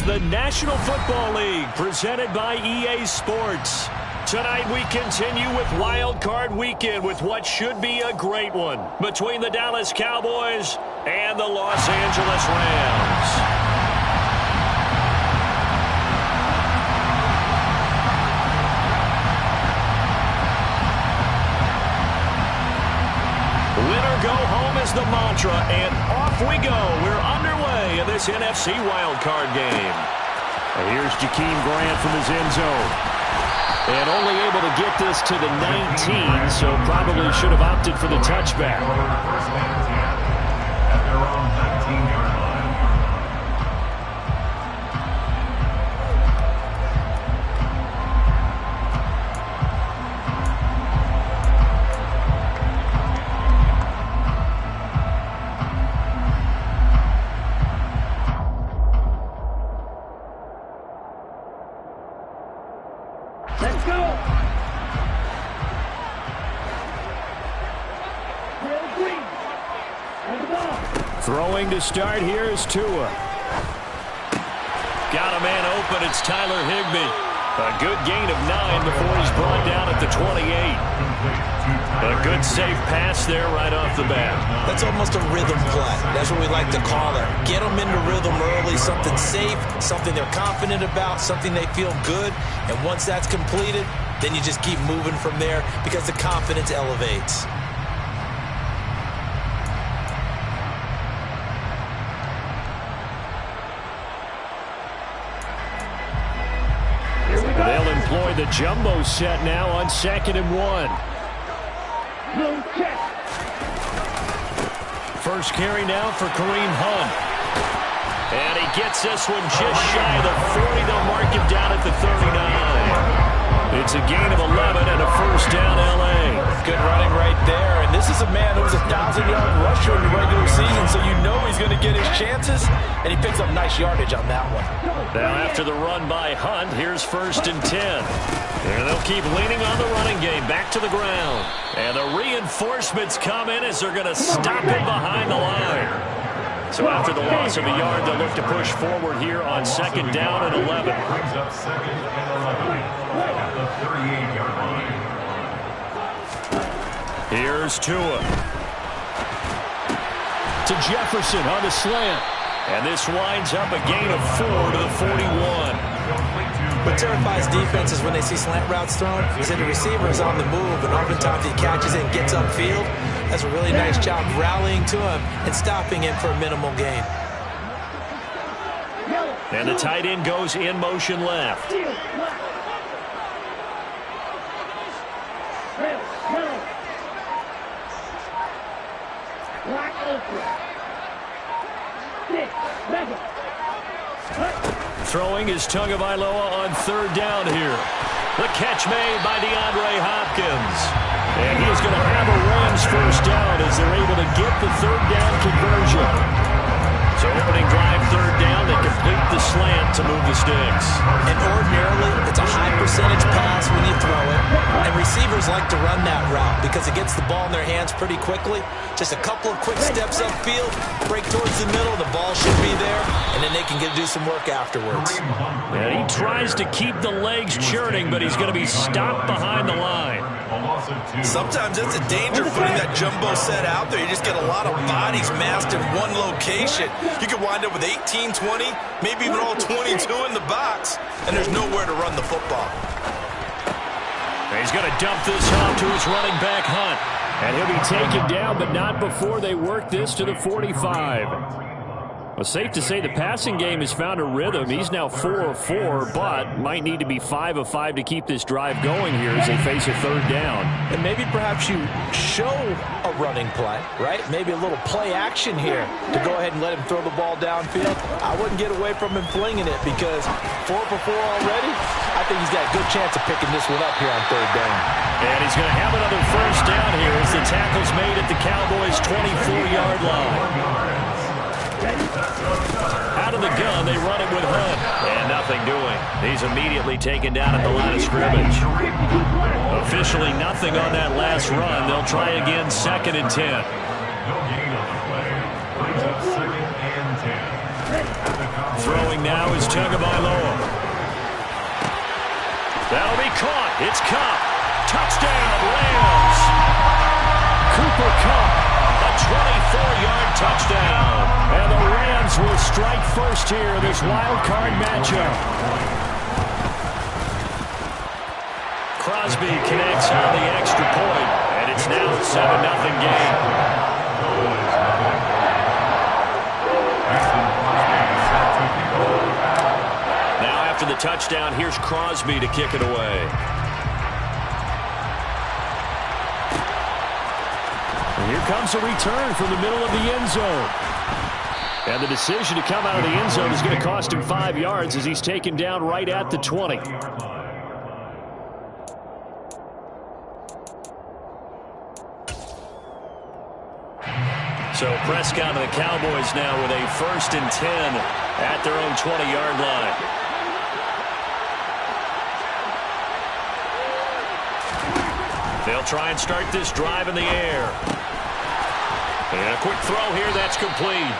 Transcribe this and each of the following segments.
the National Football League, presented by EA Sports. Tonight we continue with Wild Card Weekend with what should be a great one between the Dallas Cowboys and the Los Angeles Rams. Winner go home is the mantra, and off we go. We're underway in this NFC wildcard game. And here's Jakeem Grant from his end zone. And only able to get this to the 19, so probably should have opted for the touchback. First and 10 at their own 19-yard line. Throwing to start here is Tua. Got a man open. It's Tyler Higbee. A good gain of 9 before he's brought down at the 28. A good safe pass there right off the bat. That's almost a rhythm play. That's what we like to call it. Get them into rhythm early, something safe, something they're confident about, something they feel good. And once that's completed, then you just keep moving from there because the confidence elevates. They'll employ the jumbo set now on 2nd and 1. First carry now for Kareem Hunt. And he gets this one just shy of the 40. They'll mark him down at the 39. It's a gain of 11 and a first down, L.A. Good running right there. And this is a man who was a 1,000-yard rusher in the regular season, so you know he's going to get his chances. And he picks up nice yardage on that one. Now after the run by Hunt, here's 1st and 10. And they'll keep leaning on the running game. Back to the ground. And the reinforcements come in as they're going to stop him behind the line. So after the loss of a yard, they'll look to push forward here on 2nd down and 11. Brings up 2nd and 11 at the 38-yard line. Here's Tua. To Jefferson on the slant. And this winds up a gain of 4 to the 41. What terrifies defenses when they see slant routes thrown is that the receiver is on the move, and oftentimes he catches it and gets upfield. That's a really nice job rallying to him and stopping him for a minimal gain. And the tight end goes in motion left. Throwing is Tagovailoa on 3rd down here. The catch made by DeAndre Hopkins. And he is going to have a Rams first down as they're able to get the 3rd down conversion. So opening drive 3rd down, they complete the slant to move the sticks. And ordinarily, it's a high percentage pass when you throw it. And receivers like to run that route because it gets the ball in their hands pretty quickly. Just a couple of quick steps upfield, break towards the middle, the ball should be there, and then they can do some work afterwards. And he tries to keep the legs churning, but he's going to be stopped behind the line. Sometimes it's a danger putting that jumbo set out there. You just get a lot of bodies massed in one location. You could wind up with 18, 20, maybe even all 22 in the box, and there's nowhere to run the football. He's going to dump this off to his running back, Hunt. And he'll be taken down, but not before they work this to the 45. Well, safe to say the passing game has found a rhythm. He's now 4 of 4, but might need to be 5 of 5 to keep this drive going here as they face a 3rd down. And maybe perhaps you show a running play, right? Maybe a little play action here to go ahead and let him throw the ball downfield. I wouldn't get away from him flinging it because 4 for 4 already. I think he's got a good chance of picking this one up here on 3rd down. And he's going to have another first down here as the tackle's made at the Cowboys' 24-yard line. Out of the gun, they run it with Hunt. And nothing doing. He's immediately taken down at the line of scrimmage. Officially nothing on that last run. They'll try again 2nd and 10. Throwing now is Tagovailoa. That'll be caught. It's Kupp. Touchdown, Rams. Cooper Kupp, a 24-yard touchdown. And the Rams will strike first here in this wild card matchup. Crosby connects on the extra point, and it's now a 7-0 game. Now after the touchdown, here's Crosby to kick it away. And here comes a return from the middle of the end zone. And the decision to come out of the end zone is going to cost him 5 yards as he's taken down right at the 20. So Prescott and the Cowboys now with a 1st and 10 at their own 20-yard line. They'll try and start this drive in the air. And a quick throw here, that's complete.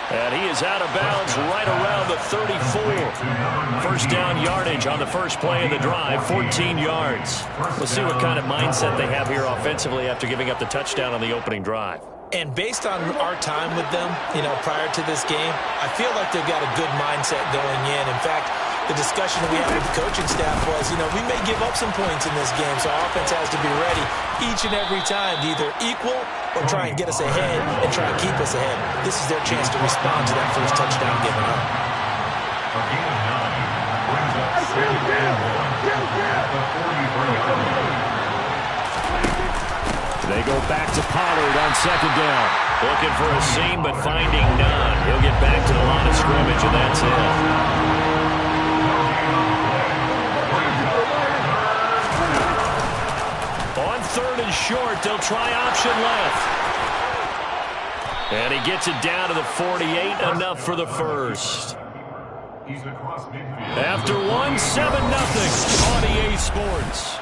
And he is out of bounds right around the 34. First down yardage on the first play of the drive, 14 yards. We'll see what kind of mindset they have here offensively after giving up the touchdown on the opening drive. And based on our time with them, prior to this game, I feel like they've got a good mindset going in. In fact, the discussion that we had with the coaching staff was, we may give up some points in this game, so our offense has to be ready each and every time to either equal or try and get us ahead and try and keep us ahead. This is their chance to respond to that first touchdown given up. A gain of 9 brings up 2nd and 1 at the 43-yard line. They go back to Pollard on 2nd down. Looking for a seam, but finding none. He'll get back to the line of scrimmage, and that's it. On 3rd and short, they'll try option left. And he gets it down to the 48, enough for the first. He's across midfield. After 1, 7-0 on EA Sports.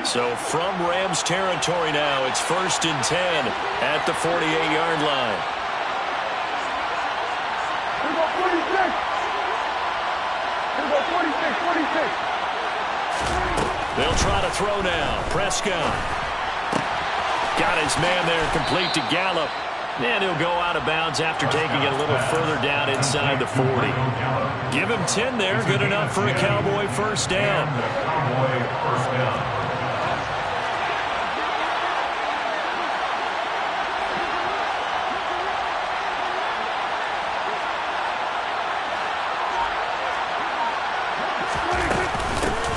So from Rams territory now, it's 1st and 10 at the 48-yard line. They'll try to throw now. Prescott. Got his man there, complete to Gallup. And he'll go out of bounds after taking it a little further down inside the 40. Give him 10 there, good enough for a Cowboy first down. Cowboy first down.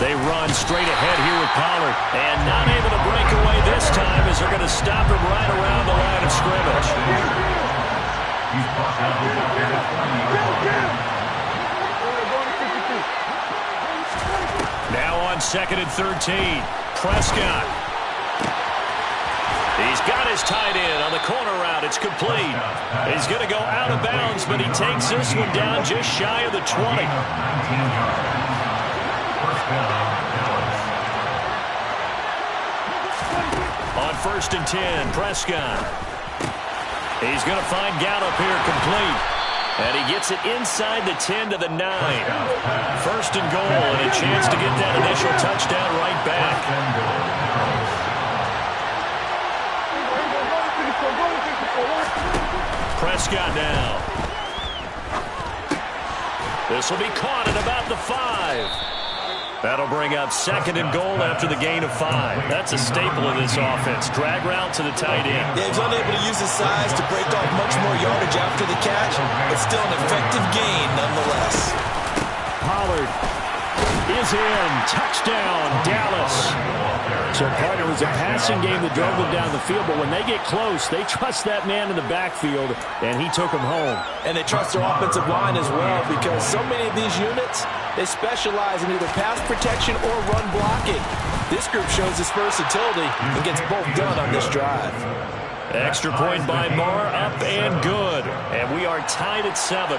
They run straight ahead here with Pollard. And not able to break away this time as they're going to stop him right around the line of scrimmage. He's brought down to the 20. Now on 2nd and 13. Prescott. He's got his tight end on the corner route. It's complete. He's going to go out of bounds, but he takes this one down just shy of the 20. On 1st and 10, Prescott. He's going to find Gallup here complete. And he gets it inside the 10 to the 9. 1st and goal, and a chance to get that initial touchdown right back. Prescott now. This will be caught at about the 5. That'll bring up 2nd and goal after the gain of 5. That's a staple of this offense. Drag route to the tight end. Yeah, he's unable to use his size to break off much more yardage after the catch, but still an effective gain nonetheless. Pollard is in. Touchdown, Dallas. So, partner, it was a passing game that drove them down the field, but when they get close, they trust that man in the backfield, and he took them home. And they trust their offensive line as well, because so many of these units, they specialize in either pass protection or run blocking. This group shows its versatility and gets both done on this drive. Extra point by Moore, up and good. And we are tied at 7.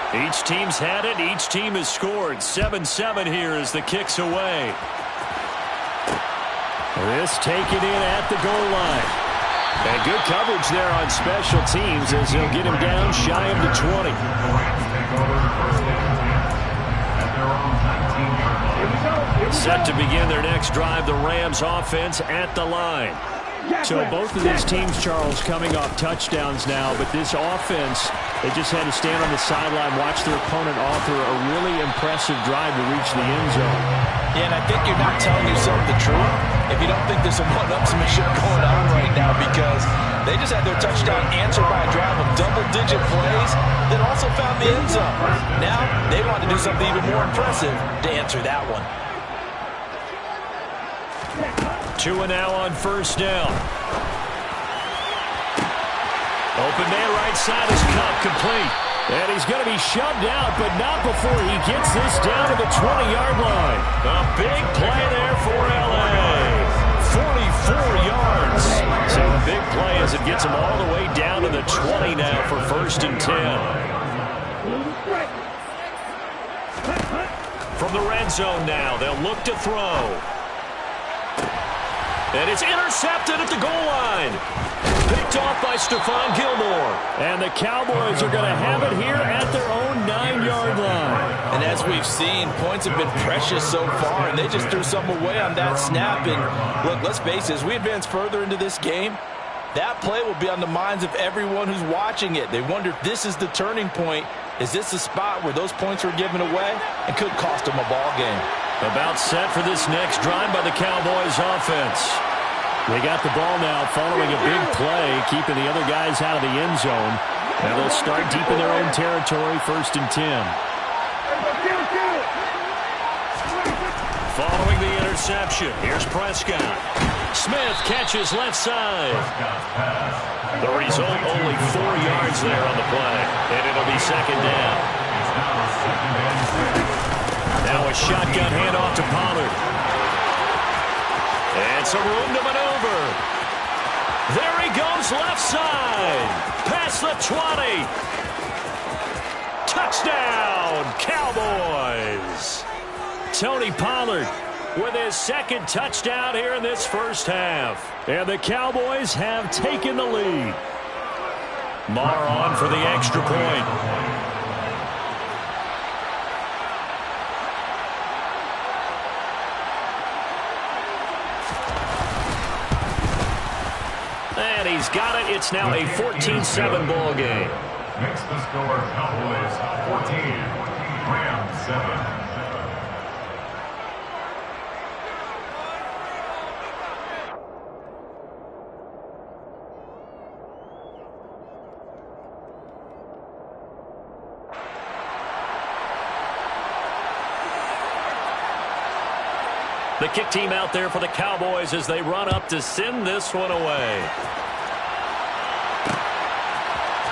Each team's had it. Each team has scored. 7-7 here as the kick's away. This taken in at the goal line. And good coverage there on special teams as they'll get him down shy of the 20. Set to begin their next drive, the Rams offense at the line. So both of these teams, Charles, coming off touchdowns now, but this offense, they just had to stand on the sideline, watch their opponent author a really impressive drive to reach the end zone. Yeah, and I think you're not telling yourself the truth if you don't think there's some one-upsmanship going on right now, because they just had their touchdown answered by a drive of double-digit plays that also found the end zone. Now, they want to do something even more impressive to answer that one. 2 now on first down. Open man right side is Cup complete. And he's going to be shoved out, but not before he gets this down to the 20-yard line. A big play there for L.A. 44 yards. So a big play as it gets him all the way down to the 20 now for 1st and 10. From the red zone now, they'll look to throw. And it's intercepted at the goal line. Picked off by Stephon Gilmore. And the Cowboys are going to have it here at their own 9-yard line. And as we've seen, points have been precious so far, and they just threw some away on that snap. And look, let's face it, as we advance further into this game, that play will be on the minds of everyone who's watching it. They wonder if this is the turning point. Is this the spot where those points are given away and could cost them a ball game? About set for this next drive by the Cowboys offense. They got the ball now following a big play, keeping the other guys out of the end zone. And they'll start deep in their own territory, 1st and 10. Following the interception, here's Prescott. Smith catches left side. The result, only 4 yards there on the play. And it'll be 2nd down. Now a shotgun handoff to Pollard. And some room to maneuver. There he goes left side. Past the 20. Touchdown, Cowboys. Tony Pollard with his 2nd touchdown here in this first half. And the Cowboys have taken the lead. Marr on for the extra point. And he's got it. It's now a 14-7 ball game. Makes the score Cowboys 14, Rams 7. The kick team out there for the Cowboys as they run up to send this one away.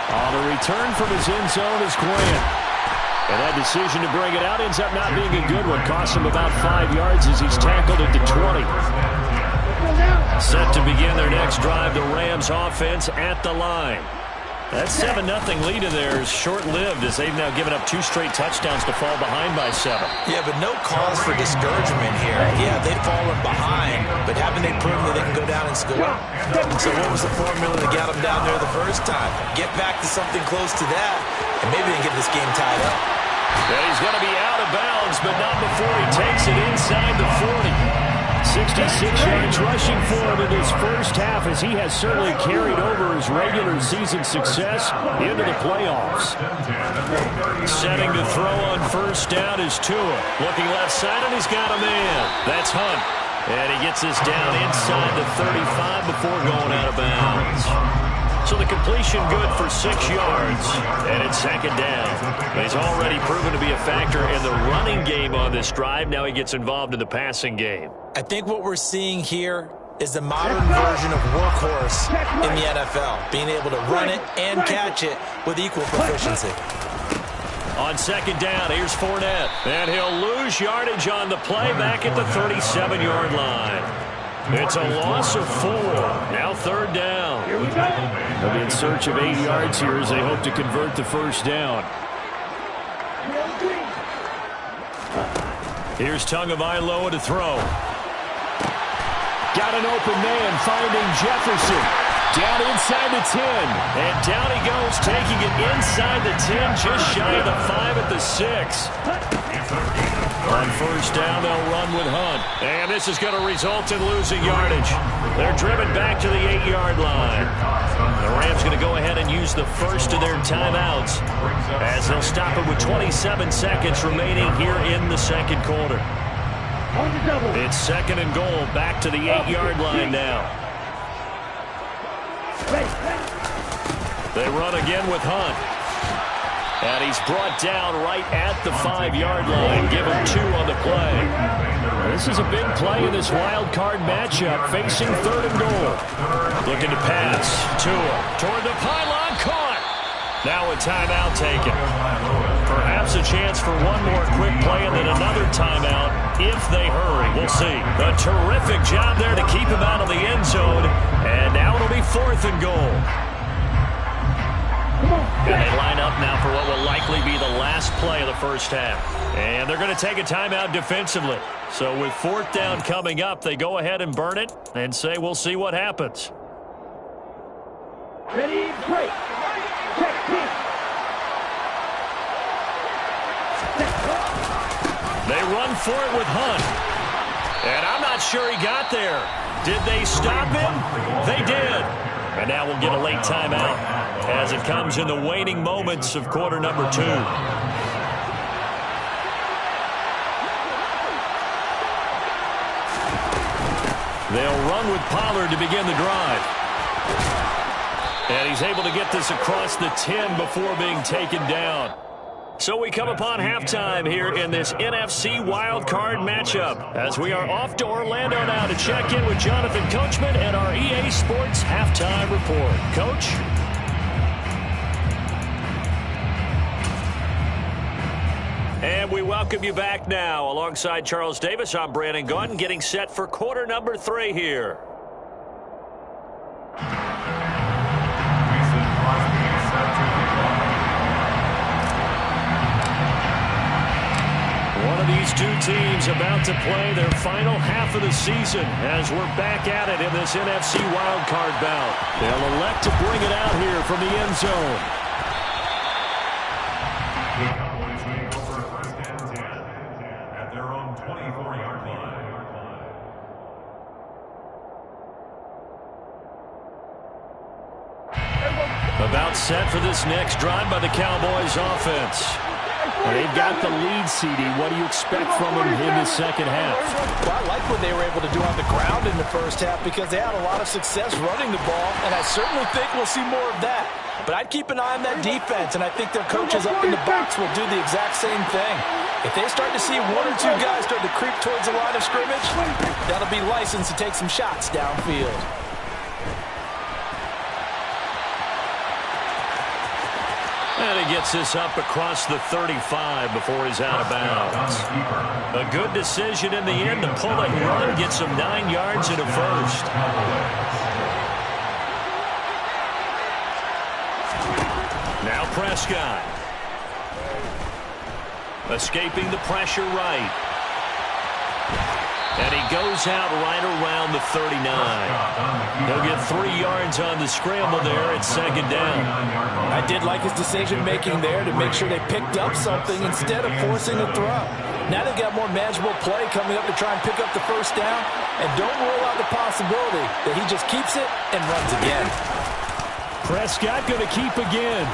On the return from his end zone is Grant. And that decision to bring it out ends up not being a good one. Costs him about 5 yards as he's tackled at the 20. Set to begin their next drive, the Rams offense at the line. That 7-0 lead of theirs short-lived as they've now given up 2 straight touchdowns to fall behind by 7. Yeah, but no cause for discouragement here. Yeah, they've fallen behind, but haven't they proven that they can go down and score? So what was the formula that got them down there the first time? Get back to something close to that, and maybe they can get this game tied up. And he's going to be out of bounds, but not before he takes it inside the 40. 66 yards rushing for him in his first half as he has certainly carried over his regular season success into the playoffs. Setting to throw on first down is Tua. Looking left side, and he's got a man. That's Hunt. And he gets this down inside the 35 before going out of bounds. So the completion good for 6 yards, and it's 2nd down. He's already proven to be a factor in the running game on this drive. Now he gets involved in the passing game. I think what we're seeing here is the modern version of workhorse in the NFL, being able to run it and catch it with equal proficiency. On 2nd down, here's Fournette, and he'll lose yardage on the play back at the 37-yard line. It's a loss of 4. Now 3rd down. They'll be in search of 8 yards here as they hope to convert the first down. Here's Tagovailoa to throw. Got an open man, finding Jefferson. Down inside the 10. And down he goes, taking it inside the 10, just shy of the 5 at the 6. On first down, they'll run with Hunt. And this is going to result in losing yardage. They're driven back to the 8-yard line. The Rams going to go ahead and use the first of their timeouts as they'll stop it with 27 seconds remaining here in the second quarter. It's second and goal, back to the 8-yard line now. They run again with Hunt. And he's brought down right at the 5-yard line. Give him 2 on the play. This is a big play in this wild card matchup, facing third and goal. Looking to pass. Tua toward the pylon, caught. Now a timeout taken. Perhaps a chance for one more quick play and then another timeout if they hurry. We'll see. A terrific job there to keep him out of the end zone. And now it'll be fourth and goal. And they line up now for what will likely be the last play of the first half. And they're going to take a timeout defensively. So with fourth down coming up, they go ahead and burn it and say we'll see what happens. Ready, break. They run for it with Hunt. And I'm not sure he got there. Did they stop him? They did. And now we'll get a late timeout as it comes in the waning moments of quarter number 2. They'll run with Pollard to begin the drive. And he's able to get this across the 10 before being taken down. So we come upon halftime here in this NFC wildcard matchup as we are off to Orlando now to check in with Jonathan Coachman and our EA Sports Halftime Report. Coach? And we welcome you back now. Alongside Charles Davis, I'm Brandon Gunn, getting set for quarter number 3 here. One of these two teams about to play their final half of the season as we're back at it in this NFC wildcard bout. They'll elect to bring it out here from the end zone. The Cowboys may go for first and 10 at their own 24-yard line. About set for this next drive by the Cowboys offense. They've got the lead, CD. What do you expect from them in the second half? Well, I like what they were able to do on the ground in the first half because they had a lot of success running the ball, and I certainly think we'll see more of that. But I'd keep an eye on that defense, and I think their coaches up in the box will do the exact same thing. If they start to see 1 or 2 guys start to creep towards the line of scrimmage, that'll be licensed to take some shots downfield. And he gets this up across the 35 before he's out of bounds. A good decision in the end to pull it and run, get some 9 yards and a first. Now Prescott. Escaping the pressure right. And he goes out right around the 39. He'll get 3 yards on the scramble there at second down. I did like his decision-making there to make sure they picked up something instead of forcing the throw. Now they've got more manageable play coming up to try and pick up the first down. And don't rule out the possibility that he just keeps it and runs again. Prescott going to keep again.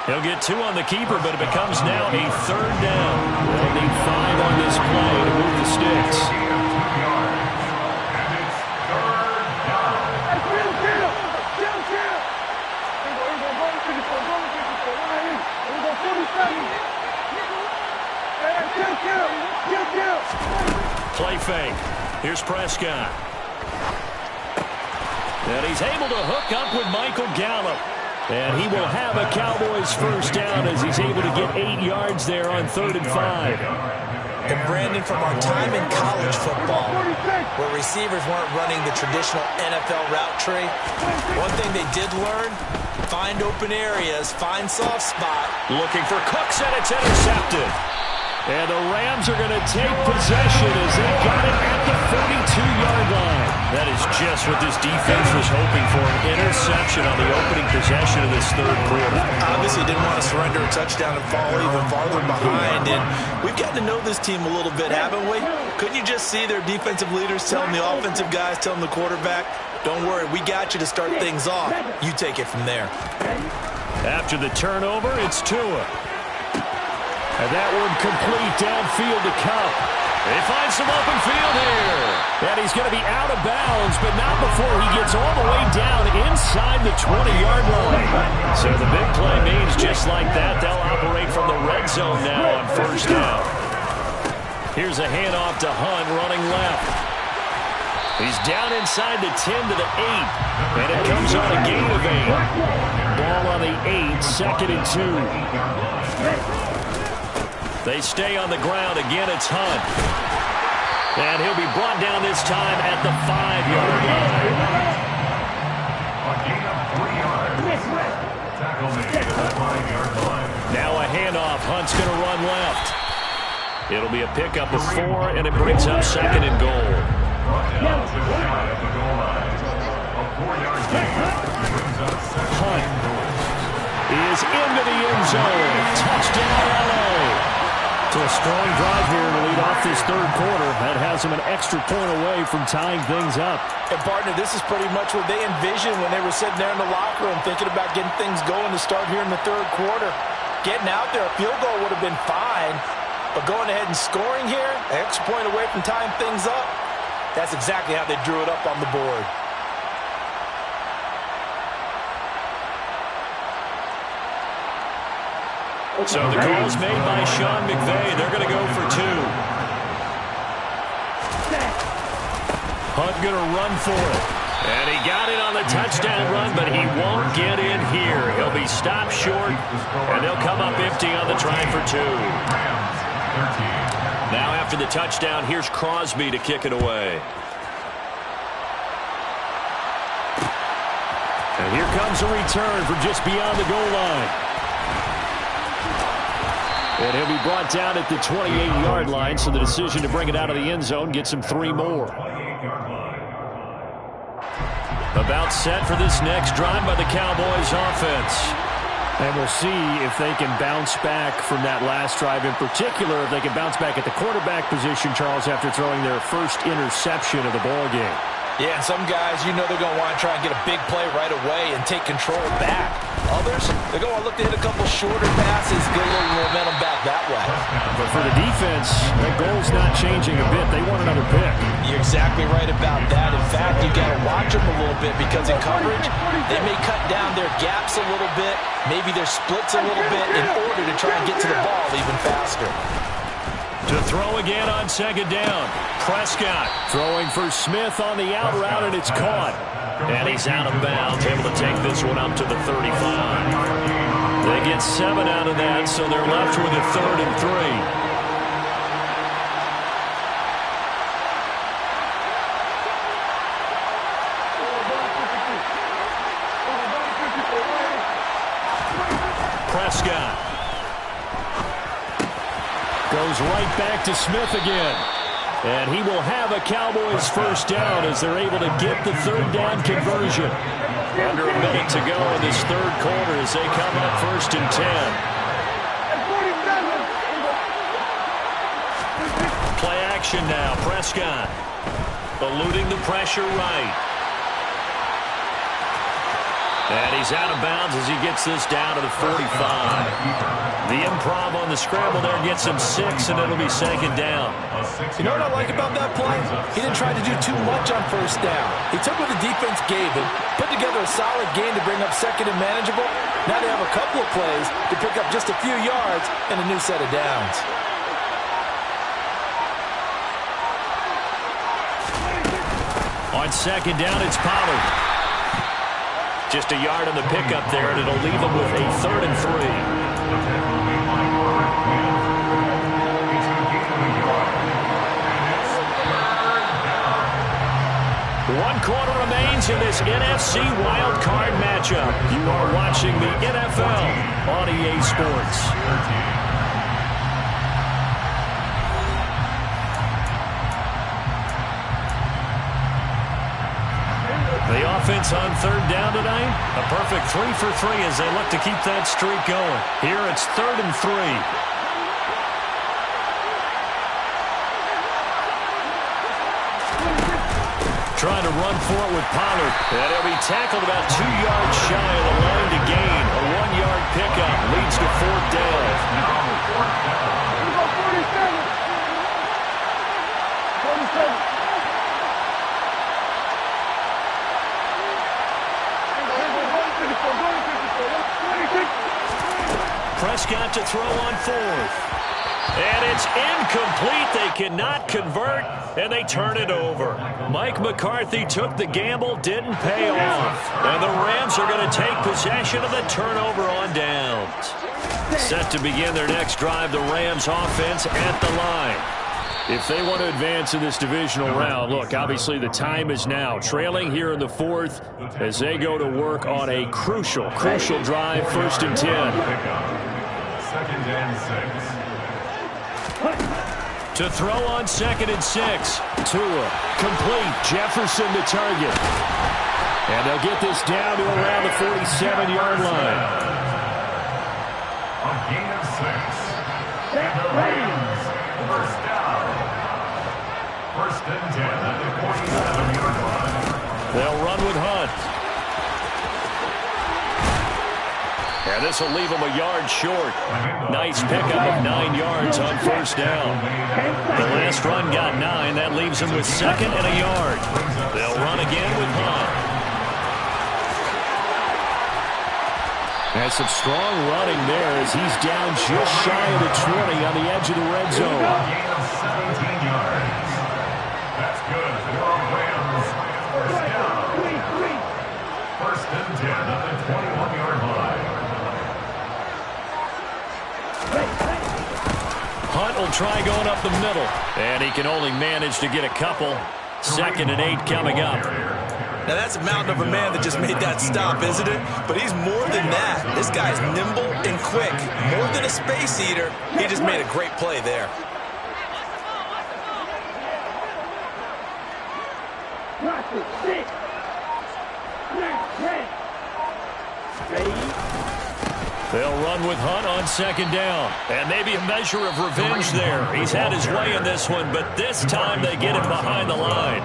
He'll get 2 on the keeper, but it becomes now a third down. They'll need 5 on this play to move the sticks. Play fake. Here's Prescott. And he's able to hook up with Michael Gallup. And he will have a Cowboys first down as he's able to get 8 yards there on 3rd and 5. And Brandon, from our time in college football, where receivers weren't running the traditional NFL route tree, one thing they did learn, find open areas, find soft spot. Looking for Cooks, and it's intercepted. And the Rams are going to take possession as they got it at the 42-yard line. That is just what this defense was hoping for, an interception on the opening possession of this third quarter. Obviously didn't want to surrender a touchdown and fall even farther behind. And we've gotten to know this team a little bit, haven't we? Couldn't you just see their defensive leaders telling the offensive guys, telling the quarterback, don't worry, we got you to start things off. You take it from there. After the turnover, it's Tua. And that one complete downfield to Kupp. They find some open field here. And he's going to be out of bounds, but not before he gets all the way down inside the 20-yard line. So the big play means just like that, they'll operate from the red zone now on first down. Here's a handoff to Hunt running left. He's down inside the 10 to the 8. And it comes on a gain of 8. Ball on the 8, 2nd and 2. They stay on the ground. Again, it's Hunt. And he'll be brought down this time at the 5-yard line. A gain of 3 yards. Tackle made at the 5-yard line. Now a handoff. Hunt's going to run left. It'll be a pickup of 4, and it brings up 2nd and goal. Brought down to the side of the goal line. A 4-yard gain brings up 2nd Hunt and goal. is into the end zone. Touchdown, LA. So a strong drive here to lead off this third quarter. That has them an extra point away from tying things up. And, partner, this is pretty much what they envisioned when they were sitting there in the locker room thinking about getting things going to start here in the third quarter. Getting out there, a field goal would have been fine. But going ahead and scoring here, an extra point away from tying things up, that's exactly how they drew it up on the board. So the call's made by Sean McVay. They're going to go for 2. Hunt going to run for it. And he got it on the touchdown run, but he won't get in here. He'll be stopped short, and they'll come up empty on the try for 2. Now after the touchdown, here's Crosby to kick it away. And here comes a return from just beyond the goal line. And he'll be brought down at the 28-yard line, so the decision to bring it out of the end zone gets him 3 more. About set for this next drive by the Cowboys offense. And we'll see if they can bounce back from that last drive, in particular if they can bounce back at the quarterback position, Charles, after throwing their first interception of the ballgame. Yeah, and some guys, you know they're going to want to try and get a big play right away and take control back. Others, they're going to look to hit a couple shorter passes, get a little momentum back that way. But for the defense, that goal's not changing a bit. They want another pick. You're exactly right about that. In fact, you've got to watch them a little bit because in coverage, they may cut down their gaps a little bit, maybe their splits a little bit in order to try and get to the ball even faster. To throw again on 2nd down. Prescott throwing for Smith on the out route, and it's caught. And he's out of bounds, able to take this one up to the 35. They get 7 out of that, so they're left with a 3rd and 3. Prescott goes right back to Smith again. And he will have a Cowboys first down as they're able to get the 3rd down conversion. Under a minute to go in this third quarter as they come up 1st and 10. Play action now. Prescott eluding the pressure right. And he's out of bounds as he gets this down to the 45. The improv on the scramble there gets him 6, and it'll be 2nd down. You know what I like about that play? He didn't try to do too much on first down. He took what the defense gave him, put together a solid game to bring up 2nd and manageable. Now they have a couple of plays to pick up just a few yards and a new set of downs. On 2nd down, it's Pollard. Just a yard on the pickup there, and it'll leave them with a 3rd and 3. One quarter remains in this NFC wildcard matchup. You are watching the NFL on EA Sports. offense on third down tonight? A perfect 3 for 3 as they look to keep that streak going. Here it's 3rd and 3. Trying to run for it with Pollard. And he'll be tackled about 2 yards shy of the line to gain. A 1-yard pickup leads to 4th down. Prescott to throw on 4th. And it's incomplete. They cannot convert, and they turn it over. Mike McCarthy took the gamble, didn't pay off. And the Rams are going to take possession of the turnover on downs. Set to begin their next drive, the Rams offense at the line. If they want to advance in this divisional round, look, obviously the time is now. Trailing here in the 4th as they go to work on a crucial drive, 1st and 10. 2nd and 6. To throw on 2nd and 6. Tua, complete. Jefferson to target. And they'll get this down to around the 47-yard line. A gain of 6. And the Rams, 1st down. 1st and 10 at the 47-yard line. They'll run with Hunt. And this will leave them a yard short. Nice pickup of 9 yards on 1st down. The last run got 9. That leaves them with 2nd and a yard. They'll run again with Hunt. And some strong running there as he's down just shy of the 20 on the edge of the red zone. Gain of 17 yards. That's good for Rams. 1st down. 1st and 10 at the 21-yard line. Hunt will try going up the middle. And he can only manage to get a couple. 2nd and 8 coming up. Now that's a mountain of a man that just made that stop, isn't it? But he's more than that. This guy's nimble and quick. More than a space eater. He just made a great play there. They'll run with Hunt on 2nd down. And maybe a measure of revenge there. He's had his way in this one, but this time they get him behind the line.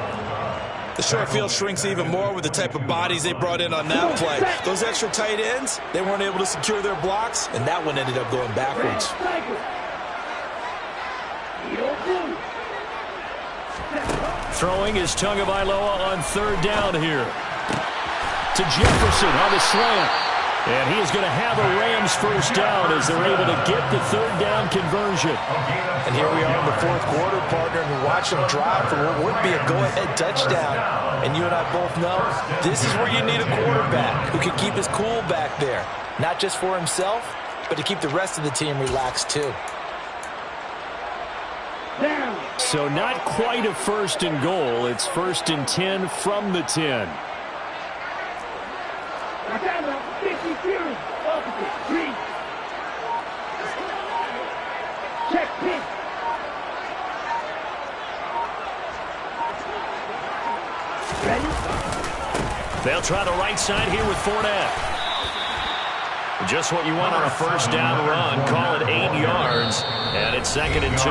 The short field shrinks even more with the type of bodies they brought in on that play. Those extra tight ends, they weren't able to secure their blocks, and that one ended up going backwards. Throwing is Tagovailoa on 3rd down here. To Jefferson on the slant. And he is going to have a Rams 1st down as they're able to get the 3rd down conversion. And here we are in the 4th quarter, partner, and we watch them drive for what would be a go-ahead touchdown. And you and I both know this is where you need a quarterback who can keep his cool back there. Not just for himself, but to keep the rest of the team relaxed too. So not quite a 1st and goal. It's 1st and 10 from the 10. They'll try the right side here with Fournette. Just what you want on a 1st down run. Call it 8 yards. And it's 2nd and 2.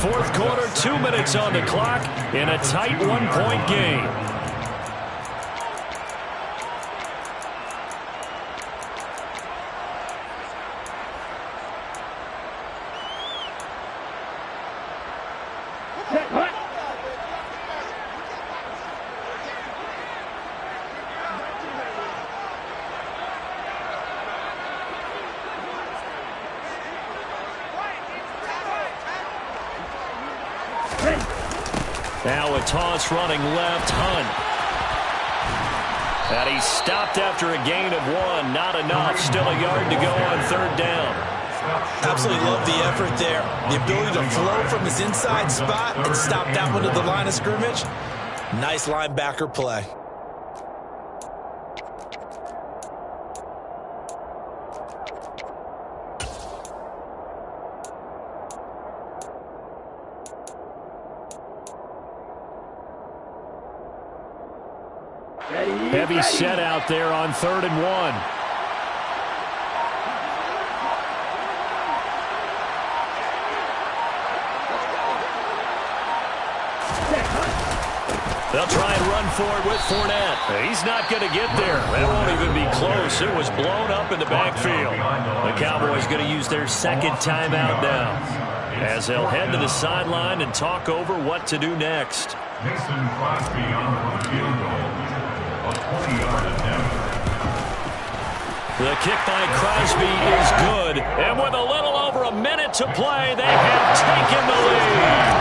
4th quarter, 2 minutes on the clock in a tight 1-point game. Now a toss running left, Hunt. And he's stopped after a gain of 1. Not enough. Still a yard to go on 3rd down. Absolutely love the effort there. The ability to flow from his inside spot and stop that one at the line of scrimmage. Nice linebacker play. Heavy set out there on 3rd and 1. They'll try and run for it with Fournette. He's not going to get there. That won't even be close. It was blown up in the backfield. The Cowboys going to use their second timeout now, as they'll head to the sideline and talk over what to do next. Mason Crosby on the field goal. A 20-yard attempt. The kick by Crosby is good. And with a little over a minute to play, they have taken the lead.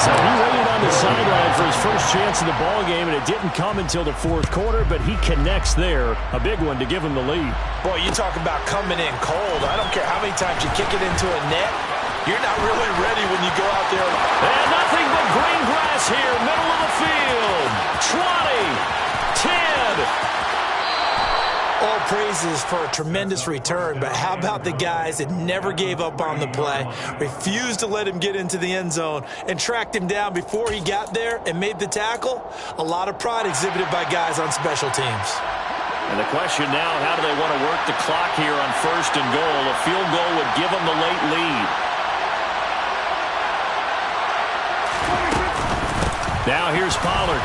So he waited on the sideline for his first chance in the ballgame, and it didn't come until the 4th quarter, but he connects there. A big one to give him the lead. Boy, you talk about coming in cold. I don't care how many times you kick it into a net. You're not really ready when you go out there. And nothing but green grass here, middle of the field. 20, 10. All praises for a tremendous return, but how about the guys that never gave up on the play, refused to let him get into the end zone, and tracked him down before he got there and made the tackle? A lot of pride exhibited by guys on special teams. And the question now, how do they want to work the clock here on 1st and goal? A field goal would give them the late lead. Now here's Pollard.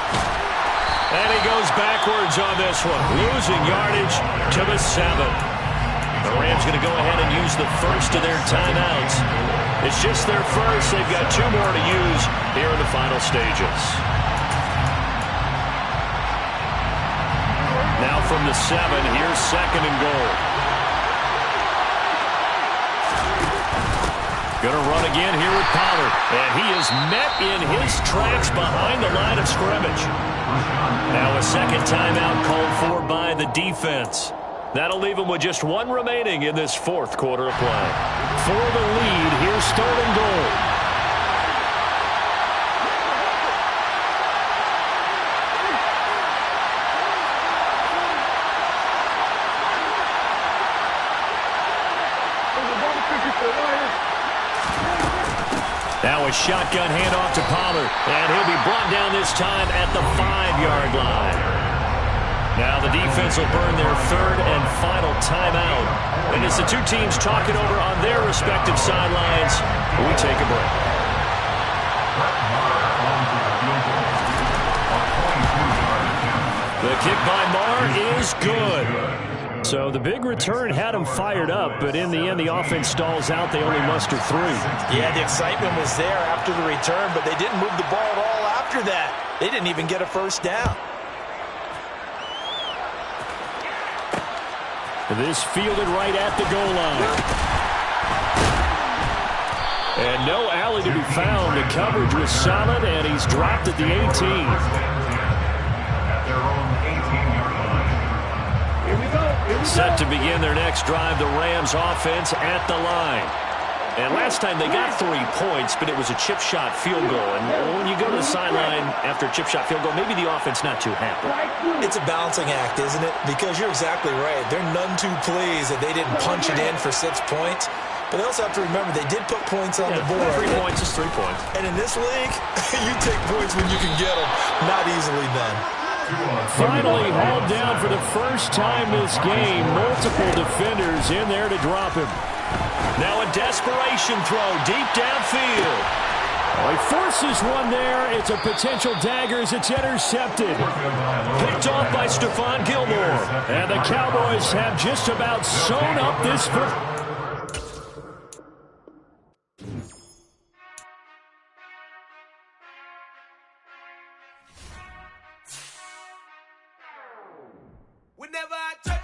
And he goes backwards on this one, losing yardage to the 7. The Rams going to go ahead and use the first of their timeouts. It's just their first. They've got 2 more to use here in the final stages. Now from the 7, here's 2nd and goal. Going to run again here with Pollard. And he is met in his tracks behind the line of scrimmage. Now a second timeout called for by the defense. That'll leave him with just 1 remaining in this 4th quarter of play. For the lead, here's 3rd and goal. Now a shotgun handoff to Pollard, and he'll be brought down this time at the 5-yard line. Now the defense will burn their 3rd and final timeout. And as the 2 teams talk it over on their respective sidelines, we take a break. The kick by Marr is good. So the big return had them fired up, but in the end, the offense stalls out. They only muster 3. Yeah, the excitement was there after the return, but they didn't move the ball at all after that. They didn't even get a first down. This fielded right at the goal line. And no alley to be found. The coverage was solid, and he's dropped at the 18. Set to begin their next drive, the Rams offense at the line. And last time they got 3 points, but it was a chip shot field goal. And when you go to the sideline after a chip shot field goal, maybe the offense not too happy. It's a balancing act, isn't it? Because you're exactly right. They're none too pleased that they didn't punch it in for 6 points. But they also have to remember they did put points on the board. 3 points is 3 points. And in this league, you take points when you can get them. Not easily done. Finally hauled down for the first time this game. Multiple defenders in there to drop him. Now a desperation throw deep downfield. Oh, he forces one there. It's a potential dagger as it's intercepted. Picked off by Stephon Gilmore. And the Cowboys have just about sewn up this first. Whenever I turn